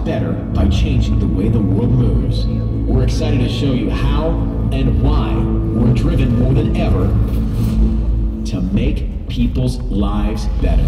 better by changing the way the world moves. We're excited to show you how and why we're driven more than ever to make people's lives better.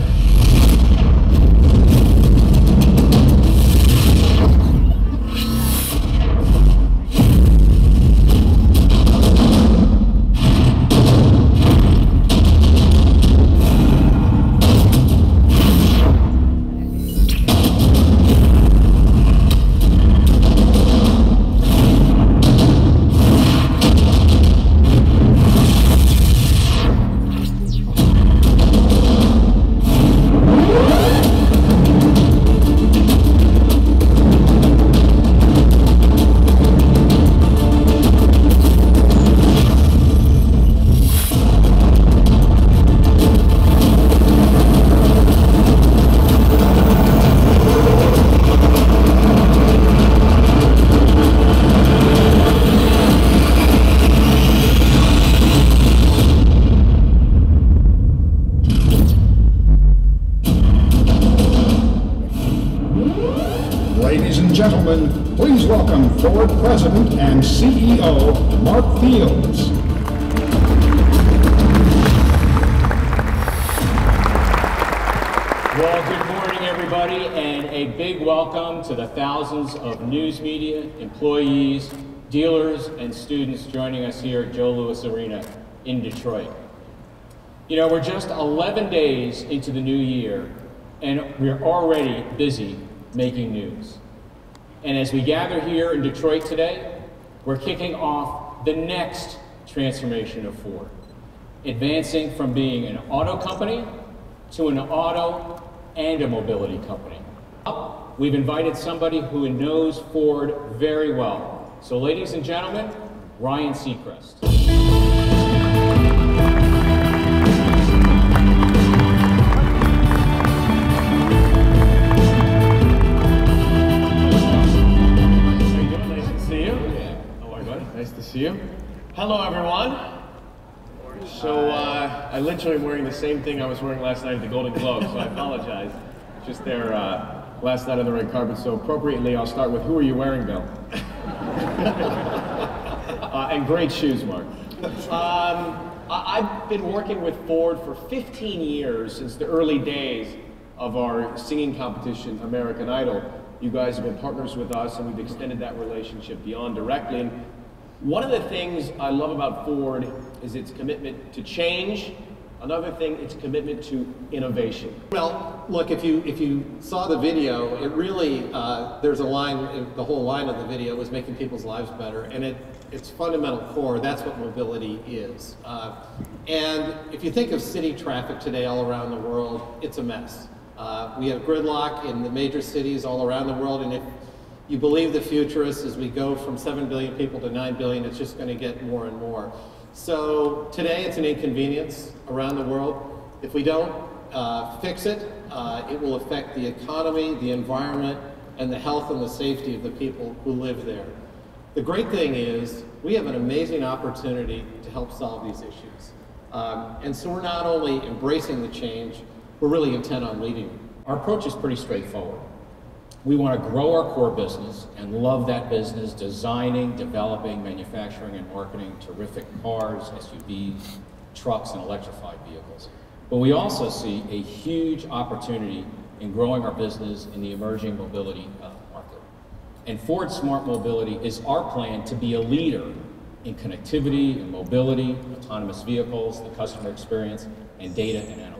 Gentlemen, please welcome Ford President and CEO, Mark Fields. Well, good morning, everybody, and a big welcome to the thousands of news media, employees, dealers, and students joining us here at Joe Louis Arena in Detroit. You know, we're just 11 days into the new year, and we're already busy making news. And as we gather here in Detroit today, we're kicking off the next transformation of Ford, advancing from being an auto company to an auto and a mobility company. We've invited somebody who knows Ford very well. So ladies and gentlemen, Ryan Seacrest. Nice to see you. Hello, everyone. So I literally am wearing the same thing I was wearing last night at the Golden Globes, so I apologize. Just there last night on the red carpet. So appropriately, I'll start with, who are you wearing, Bill? And great shoes, Mark. I've been working with Ford for 15 years, since the early days of our singing competition, American Idol. You guys have been partners with us, and we've extended that relationship beyond directly. And one of the things I love about Ford is its commitment to change. Another thing, its commitment to innovation. Well, look, if you saw the video, it really, there's a line, the whole line of the video was making people's lives better, and its fundamental core, that's what mobility is. And if you think of city traffic today all around the world, it's a mess. We have gridlock in the major cities all around the world, and if you believe the futurists, as we go from 7 billion people to 9 billion, it's just going to get more and more. So today it's an inconvenience around the world. If we don't fix it, it will affect the economy, the environment, and the health and the safety of the people who live there. The great thing is we have an amazing opportunity to help solve these issues. And so we're not only embracing the change, we're really intent on leading it. Our approach is pretty straightforward. We want to grow our core business and love that business, designing, developing, manufacturing, and marketing terrific cars, SUVs, trucks, and electrified vehicles. But we also see a huge opportunity in growing our business in the emerging mobility market. And Ford Smart Mobility is our plan to be a leader in connectivity and mobility, autonomous vehicles, the customer experience, and data and analytics.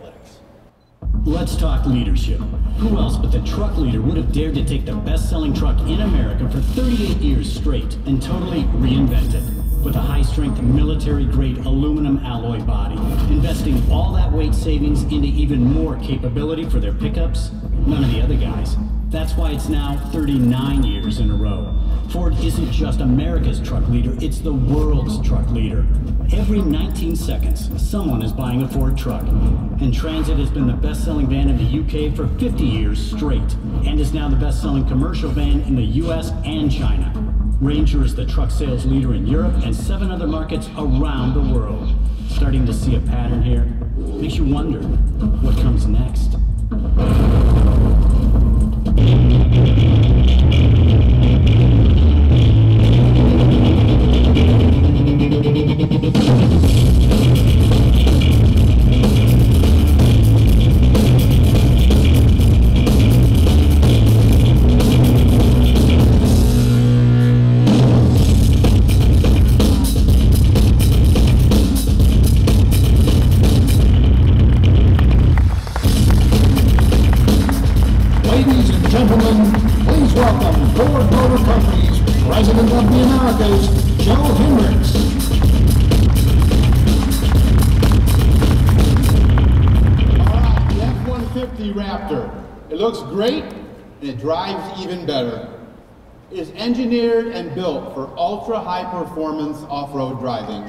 Let's talk leadership. Who else but the truck leader would have dared to take the best-selling truck in America for 38 years straight and totally reinvent it? With a high-strength military-grade aluminum alloy body, investing all that weight savings into even more capability for their pickups? None of the other guys. That's why it's now 39 years in a row. Ford isn't just America's truck leader, it's the world's truck leader. Every 19 seconds, someone is buying a Ford truck. And Transit has been the best-selling van in the UK for 50 years straight, and is now the best-selling commercial van in the US and China. Ranger is the truck sales leader in Europe and 7 other markets around the world. Starting to see a pattern here? Makes you wonder, what comes next? Company's President of the Americas, Joe Hendricks. All right, the F-150 Raptor. It looks great, and it drives even better. It is engineered and built for ultra-high performance off-road driving.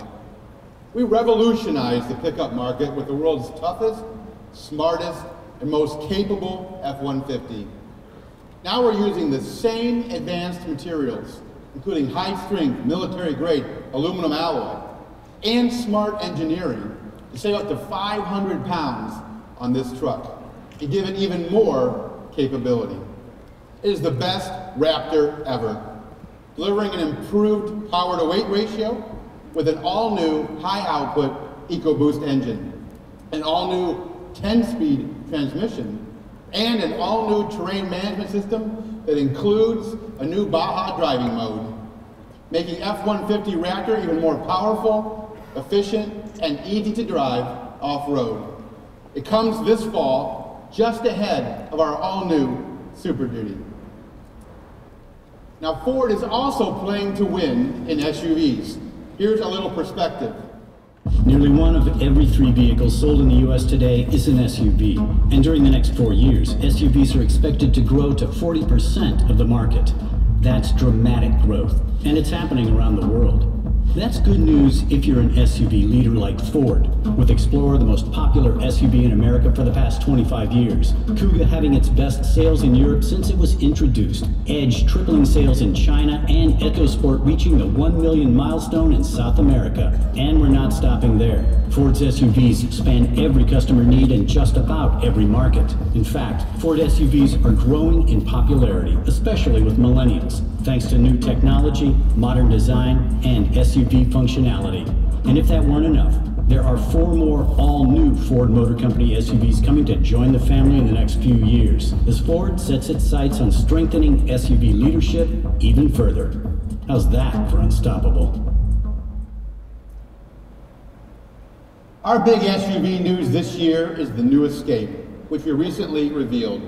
We revolutionized the pickup market with the world's toughest, smartest, and most capable F-150. Now we're using the same advanced materials, including high-strength, military-grade aluminum alloy and smart engineering to save up to 500 pounds on this truck and give it even more capability. It is the best Raptor ever, delivering an improved power-to-weight ratio with an all-new high-output EcoBoost engine, an all-new 10-speed transmission, and an all-new terrain management system that includes a new Baja driving mode, making F-150 Raptor even more powerful, efficient, and easy to drive off-road. It comes this fall, just ahead of our all-new Super Duty. Now, Ford is also playing to win in SUVs. Here's a little perspective. Nearly 1 of every 3 vehicles sold in the U.S. today is an SUV. And during the next 4 years, SUVs are expected to grow to 40% of the market. That's dramatic growth, and it's happening around the world. That's good news if you're an SUV leader like Ford, with Explorer the most popular SUV in America for the past 25 years, Kuga having its best sales in Europe since it was introduced, Edge tripling sales in China, and EcoSport reaching the 1 million milestone in South America. And we're not stopping there. Ford's SUVs span every customer need in just about every market. In fact, Ford SUVs are growing in popularity, especially with millennials, thanks to new technology, modern design, and SUV functionality. And if that weren't enough, there are 4 more all-new Ford Motor Company SUVs coming to join the family in the next few years, as Ford sets its sights on strengthening SUV leadership even further. How's that for unstoppable? Our big SUV news this year is the new Escape, which we recently revealed.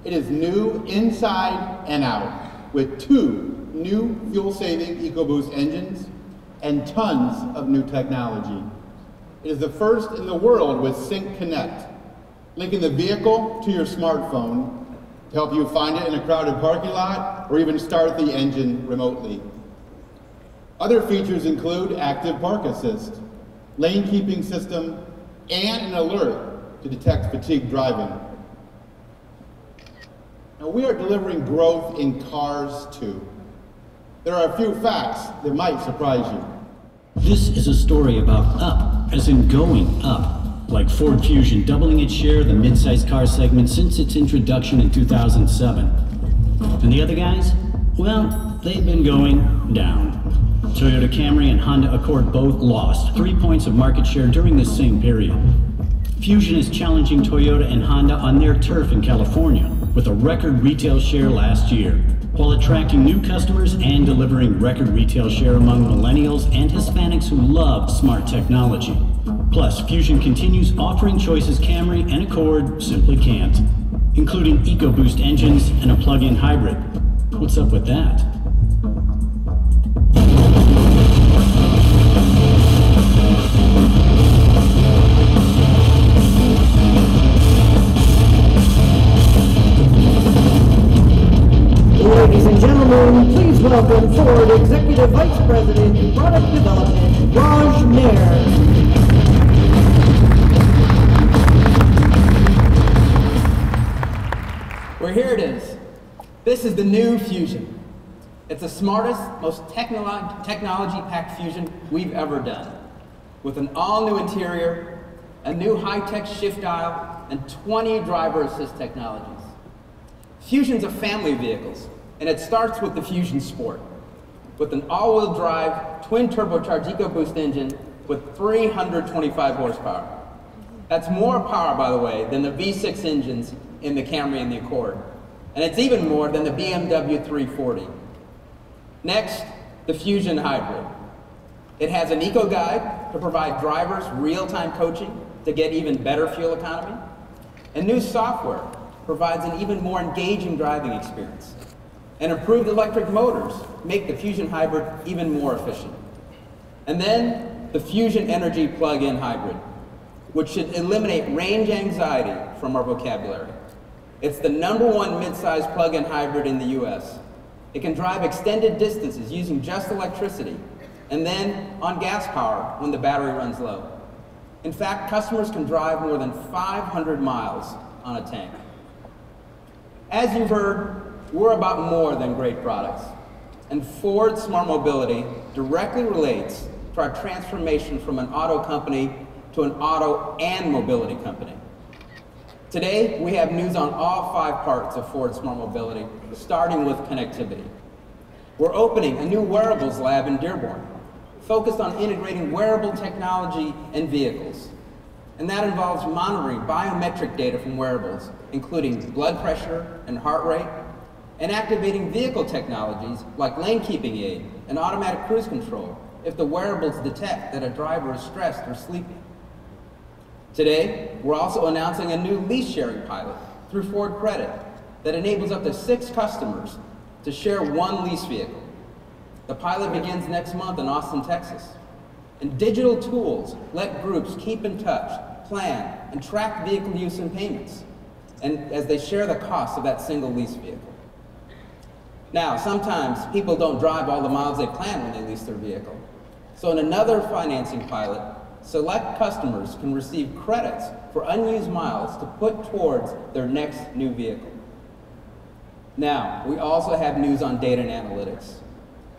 It is new inside and out, with 2 new fuel-saving EcoBoost engines and tons of new technology. It is the first in the world with Sync Connect, linking the vehicle to your smartphone to help you find it in a crowded parking lot or even start the engine remotely. Other features include active park assist, lane keeping system, and an alert to detect fatigue driving. Now, we are delivering growth in cars too. There are a few facts that might surprise you. This is a story about up, as in going up, like Ford Fusion doubling its share of the midsize car segment since its introduction in 2007. And the other guys? Well, they've been going down. Toyota Camry and Honda Accord both lost 3 points of market share during this same period. Fusion is challenging Toyota and Honda on their turf in California, with a record retail share last year, while attracting new customers and delivering record retail share among millennials and Hispanics who love smart technology. Plus, Fusion continues offering choices Camry and Accord simply can't, including EcoBoost engines and a plug-in hybrid. What's up with that? Ladies and gentlemen, please welcome Ford Executive Vice President of Product Development, Raj Nair. Well, here it is. This is the new Fusion. It's the smartest, most technology-packed Fusion we've ever done, with an all-new interior, a new high-tech shift dial, and 20 driver assist technologies. Fusion's a family of vehicles, and it starts with the Fusion Sport, with an all-wheel drive, twin turbocharged EcoBoost engine with 325 horsepower. That's more power, by the way, than the V6 engines in the Camry and the Accord. And it's even more than the BMW 340. Next, the Fusion Hybrid. It has an eco guide to provide drivers real-time coaching to get even better fuel economy. And new software provides an even more engaging driving experience. And improved electric motors make the Fusion Hybrid even more efficient. And then the Fusion Energy Plug-in Hybrid, which should eliminate range anxiety from our vocabulary. It's the #1 mid-size plug-in hybrid in the US. It can drive extended distances using just electricity, and then on gas power when the battery runs low. In fact, customers can drive more than 500 miles on a tank. As you've heard, we're about more than great products. And Ford Smart Mobility directly relates to our transformation from an auto company to an auto and mobility company. Today, we have news on all 5 parts of Ford Smart Mobility, starting with connectivity. We're opening a new wearables lab in Dearborn, focused on integrating wearable technology and vehicles. And that involves monitoring biometric data from wearables, including blood pressure and heart rate, and activating vehicle technologies like lane keeping aid and automatic cruise control if the wearables detect that a driver is stressed or sleepy. Today, we're also announcing a new lease sharing pilot through Ford Credit that enables up to 6 customers to share 1 lease vehicle. The pilot begins next month in Austin, Texas. And digital tools let groups keep in touch, plan, and track vehicle use and payments, and as they share the cost of that single lease vehicle. Now, sometimes people don't drive all the miles they plan when they lease their vehicle. So in another financing pilot, select customers can receive credits for unused miles to put towards their next new vehicle. Now, we also have news on data and analytics.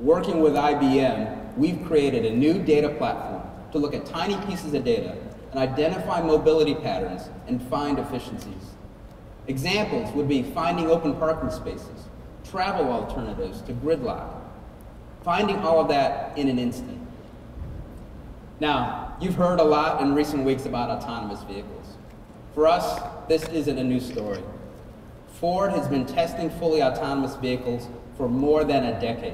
Working with IBM, we've created a new data platform to look at tiny pieces of data and identify mobility patterns and find efficiencies. Examples would be finding open parking spaces, travel alternatives to gridlock, finding all of that in an instant. Now, you've heard a lot in recent weeks about autonomous vehicles. For us, this isn't a new story. Ford has been testing fully autonomous vehicles for more than a decade.